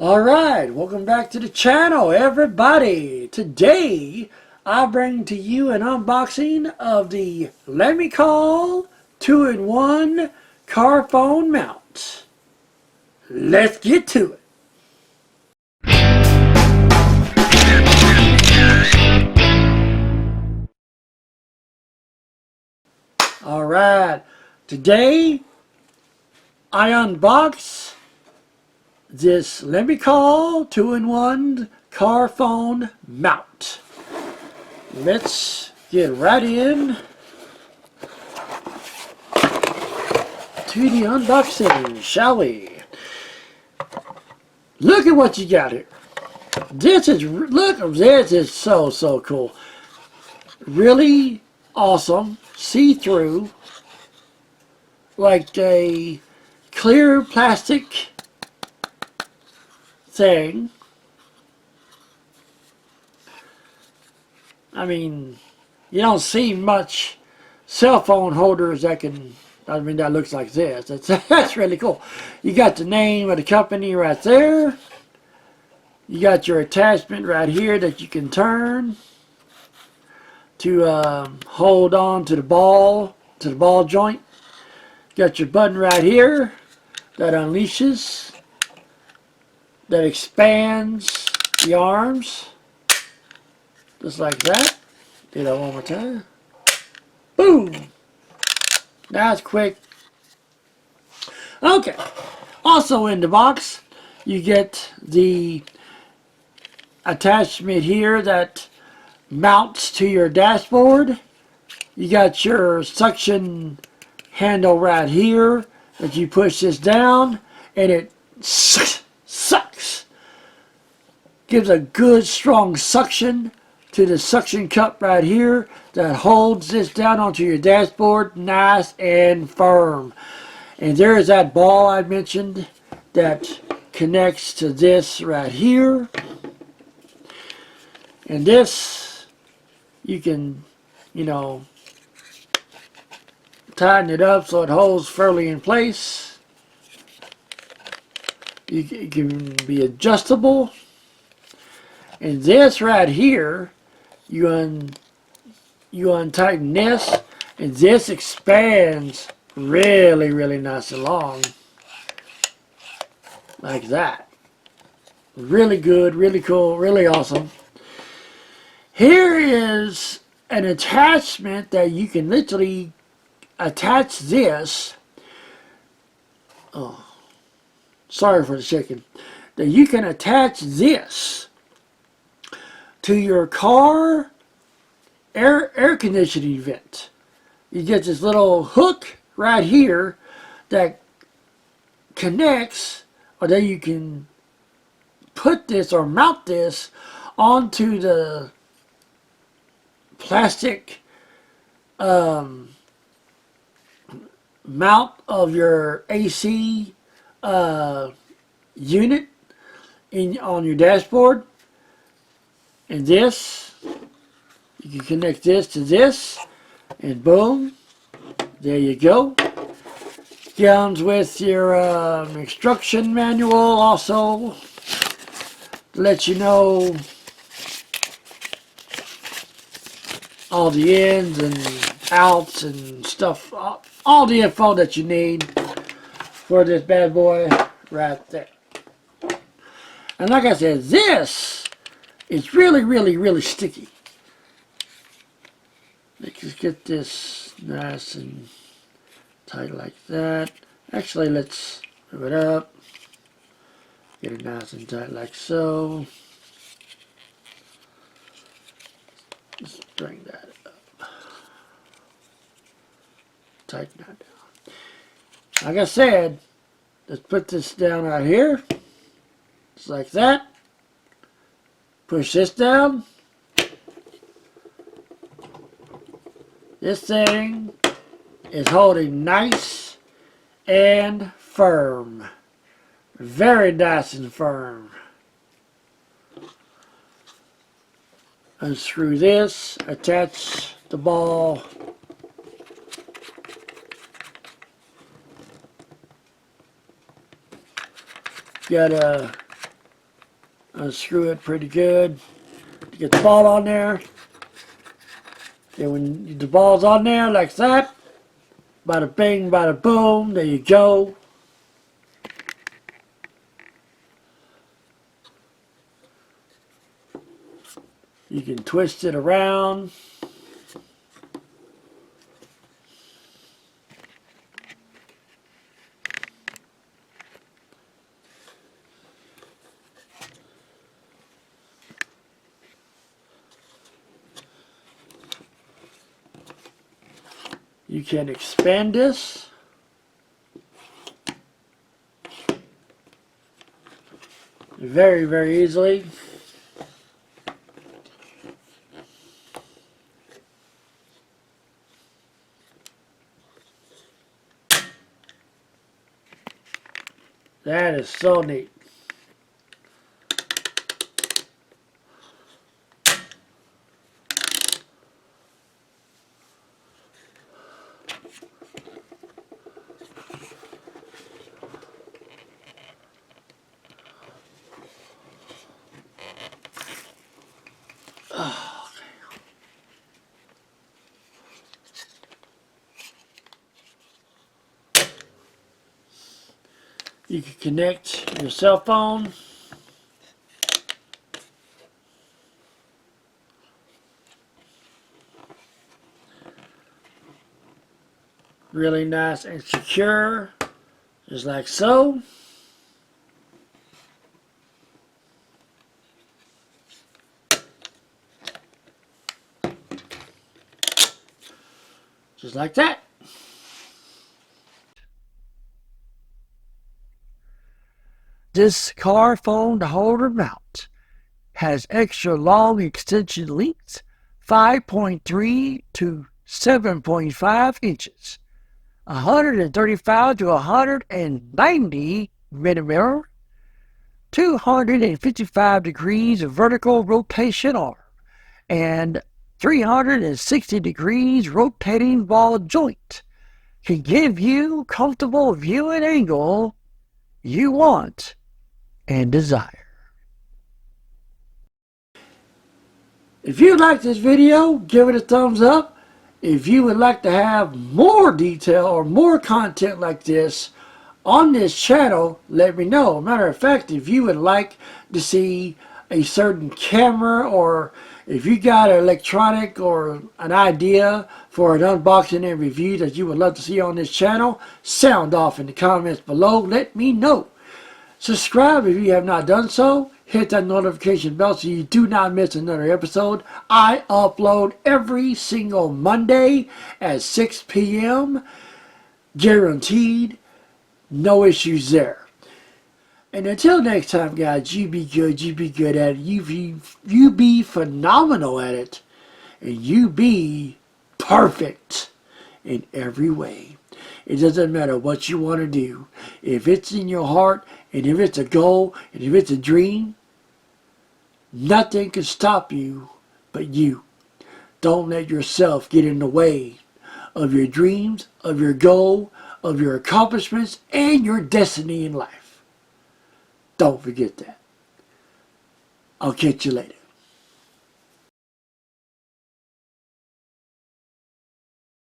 Alright, welcome back to the channel, everybody. Today, I bring to you an unboxing of the Lamictal 2-in-1 car phone mount. Let's get to it. Alright, today I unbox this Lamictal 2-in-1 car phone mount. Let's get right in to the unboxing, shall we? Look at what you got here. This is so cool. Really awesome, see-through, like a clear plastic thing. I mean, you don't see much cell phone holders that that looks like this. That's really cool. You got the name of the company right there. You got your attachment right here that you can turn to hold on to the ball joint. You got your button right here that unleashes, that expands the arms, just like that. Do that one more time. Boom! That's quick. Okay. Also in the box, you get the attachment here that mounts to your dashboard. You got your suction handle right here that you push this down and it sucks. Gives a good strong suction to the suction cup right here that holds this down onto your dashboard nice and firm. And there's that ball I mentioned that connects to this right here. And this, you can, tighten it up so it holds firmly in place. It can be adjustable. And this right here, you untighten this, and this expands really nice and long, like that. Really good, really cool, really awesome. Here is an attachment that you can literally attach this. Oh, sorry for the shaking. That you can attach this to your car air conditioning vent. You get this little hook right here that connects, or then you can put this or mount this onto the plastic mount of your AC unit on your dashboard. And this, you can connect this to this, and boom, there you go. Comes with your instruction manual also to let you know all the ins and outs and stuff, all the info that you need for this bad boy right there. And like I said, this is really sticky. Let's get this nice and tight like that. Actually, let's move it up. Get it nice and tight like so. Let's bring that up. Tighten that down. Like I said, let's put this down right here. Just like that. Push this down. This thing is holding nice and firm. Very nice and firm. Unscrew this, attach the ball. Got a Unscrew it pretty good. Get the ball on there. And when the ball's on there like that, bada bing, bada boom, there you go. You can twist it around. You can expand this. Very, very easily. That is so neat. You can connect your cell phone. Really nice and secure, just like so. Just like that. This car phone holder mount has extra long extension lengths, 5.3 to 7.5 inches, 135 to 190 millimeter, 255 degrees of vertical rotation arm, and 360 degrees rotating ball joint. Can give you comfortable viewing angle you want and desire. If you like this video, give it a thumbs up. If you would like to have more detail or more content like this on this channel, let me know. Matter of fact, if you would like to see a certain camera, or if you got an electronic or an idea for an unboxing and review that you would love to see on this channel, sound off in the comments below. Let me know. Subscribe if you have not done so. Hit that notification bell so you do not miss another episode. I upload every single Monday at 6 p.m. Guaranteed. No issues there. And until next time, guys, you be good. You be good at it. You be phenomenal at it. And you be perfect in every way. It doesn't matter what you want to do. If it's in your heart, and if it's a goal, and if it's a dream, nothing can stop you but you. Don't let yourself get in the way of your dreams, of your goal, of your accomplishments, and your destiny in life. Don't forget that. I'll catch you later.